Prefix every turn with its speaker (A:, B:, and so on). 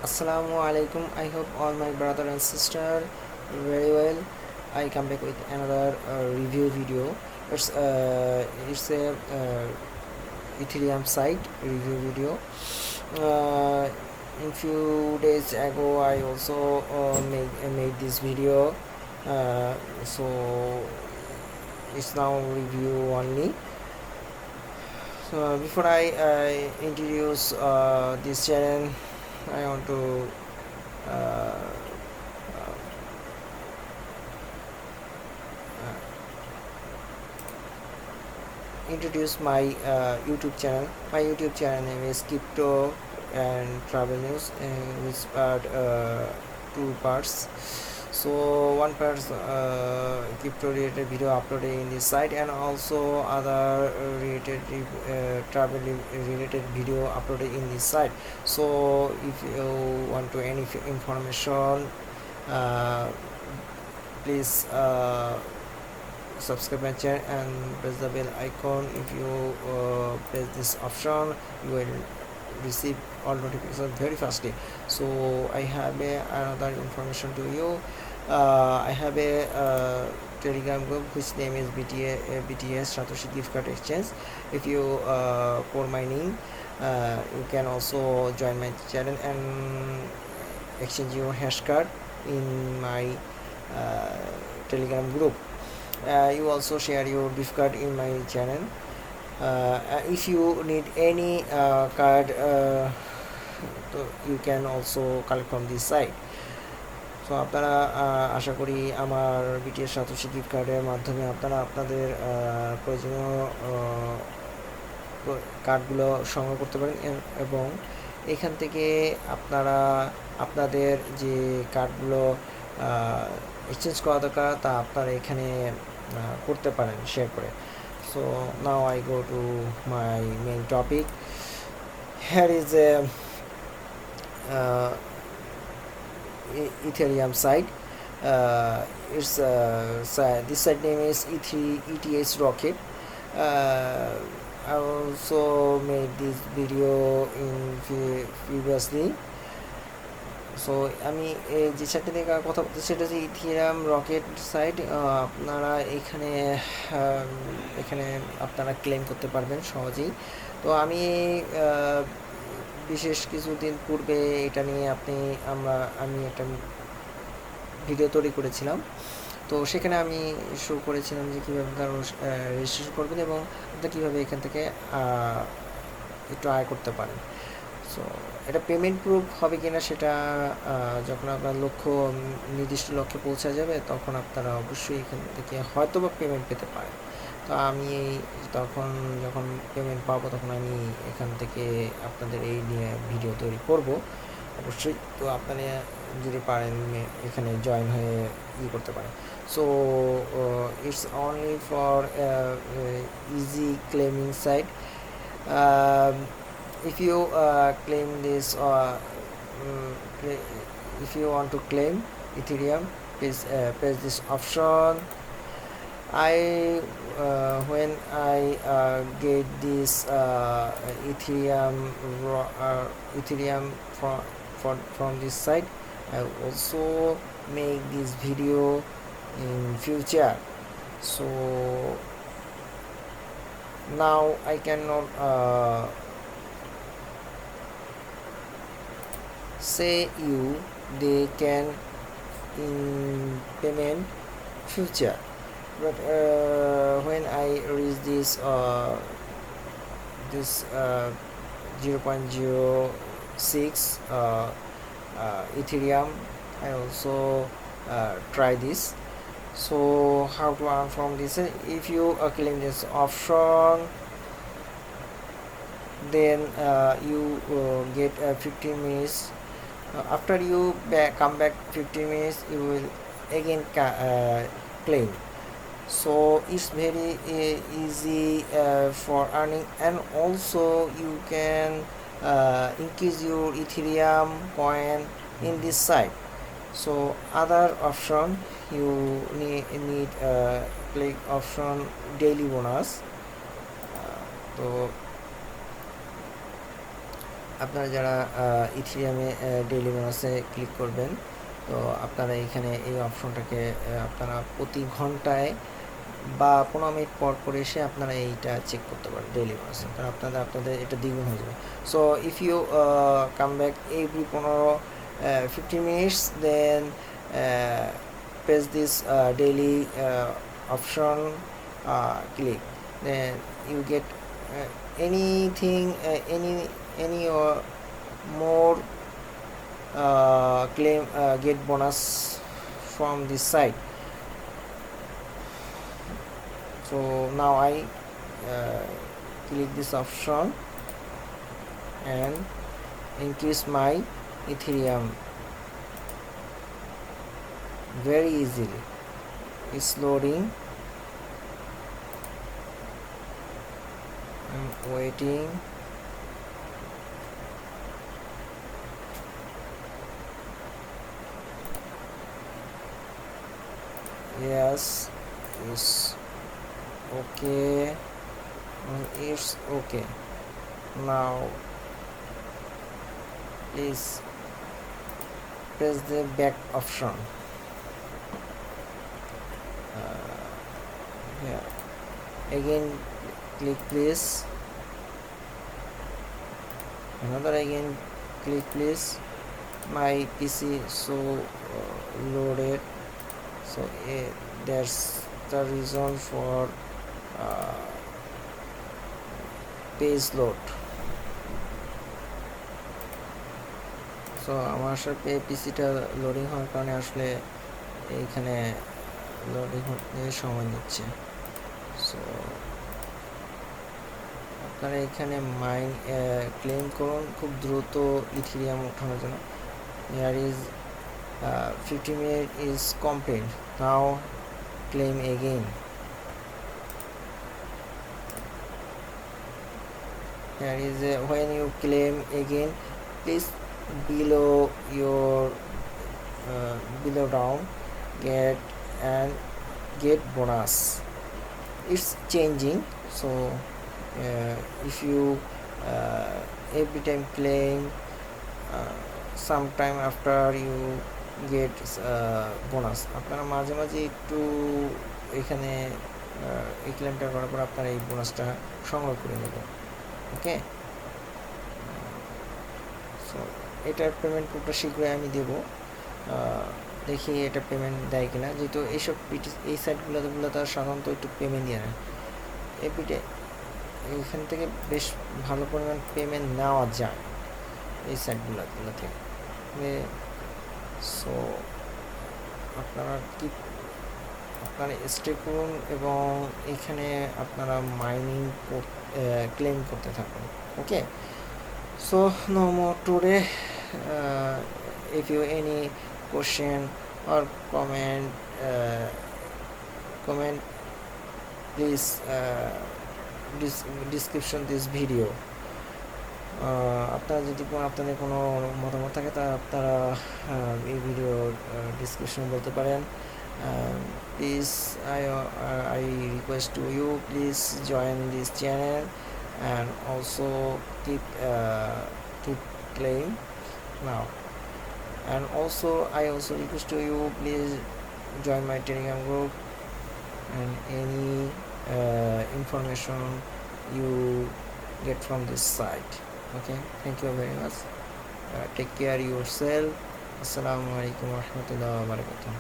A: Assalamu alaikum. I hope all my brother and sister very well. I come back with another review video. It's a Ethereum site review video. In few days ago, I also made this video. So it's now review only. So before I introduce this channel, I want to uh, introduce my YouTube channel. My YouTube channel name is Crypto and Travel News, which part two parts. So one part crypto related video uploaded in this site, and also other related travel related video uploaded in this site. So if you want to any information, uh, please subscribe my channel and press the bell icon. If you press this option, you will receive all notifications very fastly. So I have another information to you. I have a telegram group which name is BTS Satoshi gift card exchange. If you pour my name, you can also join my channel and exchange your hash card in my telegram group. You also share your gift card in my channel. If you need any card, you can also collect from this site. So আপনারা আশা করি আমার BTS satoshi gift কার্ডের মাধ্যমে আপনারা আপনাদের প্রয়োজনীয় কার্ডগুলো সংগ্রহ করতে পারেন, এবং এখান থেকে আপনারা আপনাদের যে কার্ডগুলো এক্সচেঞ্জ করা দরকার তা আপনারা এখানে করতে পারেন শেয়ার করে। So now I go to my main topic. Here is a Ethereum site. It's this site name is ETH Rocket. I also made this video in previously. So আমি যে সাইটটা থেকে কথা বলতে সেটা হচ্ছে ইথিরিয়াম রকেট সাইট। আপনারা এখানে আপনারা ক্লেম করতে পারবেন সহজেই। তো আমি বিশেষ কিছুদিন পূর্বে এটা নিয়ে আমি একটা ভিডিও তৈরি করেছিলাম। তো সেখানে আমি শো করেছিলাম যে কীভাবে আপনারা রেজিস্ট্রেশন করবেন এবং আপনারা কীভাবে এখান থেকে একটু আয় করতে পারেন। সো এটা পেমেন্ট প্রুফ হবে কিনা সেটা যখন আপনার নির্দিষ্ট লক্ষ্যে পৌঁছা যাবে তখন আপনারা অবশ্যই এখান থেকে হয়তো বা পেমেন্ট পেতে পারেন। তো আমি যখন পেমেন্ট পাবো তখন আমি এখান থেকে আপনাদের এই নিয়ে ভিডিও তৈরি করব অবশ্যই। তো আপনারা যদি পারেন এখানে জয়েন হয়ে করতে পারেন। So it's only for easy claiming site. If you claim this, if you want to claim Ethereum, please press this option. When I get this Ethereum from this site, I also make this video in future. So now I cannot say they can in payment future, but when I reach this 0.06 Ethereum, I also try this. So how to earn from this? If you claim this option, then you get 15 minutes. After you come back 15 minutes, you will again claim. So it's very easy for earning, and also you can increase your Ethereum coin in this site. So other option, you need click option daily bonus. So আপনারা যারা ইথিরিয়ামে daily বোনাসে click করবেন, তো আপনারা এখানে এই অপশনটাকে আপনারা প্রতি ঘন্টায় বা 15 মিনিট পর পর এসে আপনারা এইটা চেক করতে পারেন ডেইলি বোনাসে, কারণ আপনাদের এটা দ্বিগুণ হয়ে যাবে। So if you come back every 15 minutes, then press this daily option, click, then you get anything, any more claim get bonus from this site. So now I click this option and increase my Ethereum very easily. It's loading. I'm waiting. Yes, it's okay. It's okay. Now please press the back option. Yeah, again click please, another again click please. My PC so loaded, so that's the reason for page load. So আমার আসলে পিসিটা loading হওয়ার কারণে আসলে এইখানে loading হতে সময় নিচ্ছে। So আপনারা এখানে মাইন ক্লেম করুন খুব দ্রুত ইথিরিয়াম ওঠানোর জন্য। Here is 50 minutes is complete. Now claim again. Here is when you claim again, please below your below down get bonus. It's changing, so if you every time claim, sometime after you get bonus, আপনারা মাঝে মাঝে একটু এখানে এই ক্লেমটা করার পর আপনারা এই বোনাসটা সংগ্রহ করে নেবেন। ওকে, সো এটার পেমেন্ট কোডটা শীঘ্রই আমি দেবো, দেখি এটা পেমেন্ট দেয় কিনা, যেহেতু এইসব এই সাইটগুলো তার সাধারণত একটু পেমেন্ট দিয়ে নেয়। এপিটে এখান থেকে বেশ ভালো পরিমাণ পেমেন্ট নেওয়া যায় এই সাইটগুলো থেকে। সো আপনারা স্টে করুন এবং এখানে আপনারা মাইনিং ক্লেম করতে থাকুন। ওকে, so no more today. If you any question or comment please description this video. আপনারা যদি আপনাদের কোনো মতামত থাকে তা আপনারা এই ভিডিও ডিসক্রিপশন বলতে পারেন। Please I request to you, please join this channel and also keep claim now. And also I also request to you, please join my Telegram group, and any information you get from this site. Okay, thank you very much. Take care yourself. Assalamu alaikum warahmatullahi wabarakatuh.